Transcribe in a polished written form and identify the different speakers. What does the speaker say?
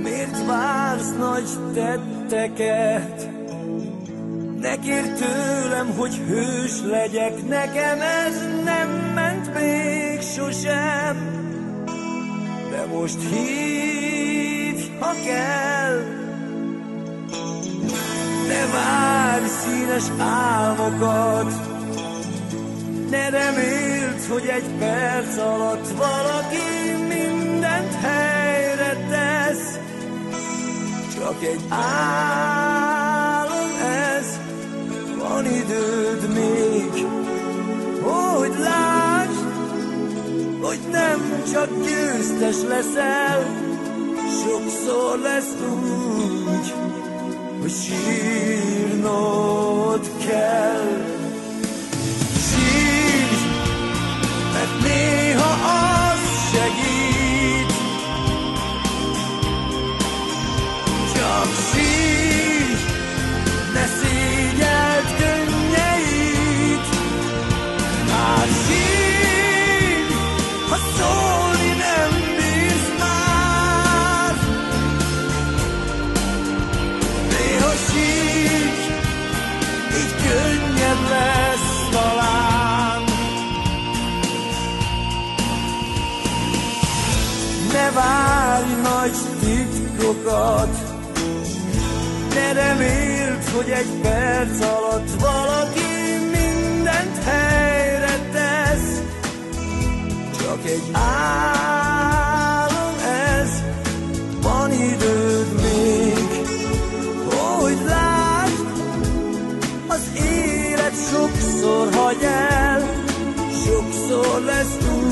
Speaker 1: Miért vársz nagy tetteket? Ne kérd tőlem, hogy hős legyek, nekem ez nem ment még sosem. De most hívj, ha kell. Ne várj színes álmokat, ne reméld, hogy egy perc alatt valaki mindent helyre tesz. Csak egy álom ez, van időd még, hogy lásd, hogy nem csak győztes leszel. Sokszor lesz úgy, hogy sírnod kell. Sírj, mert néha az segít. Csak sírj, ne szégyeld könnyeit. Hát sírj, ha szólni nem bírsz már. Néha sírj, így könnyebb lesz talán. Ne várj nagy titkokat, ne reméld, hogy egy perc alatt valaki mindent helyre tesz. Csak egy álom ez, van időd még, hogy lásd, az élet sokszor hagy el. Sokszor lesz úgy,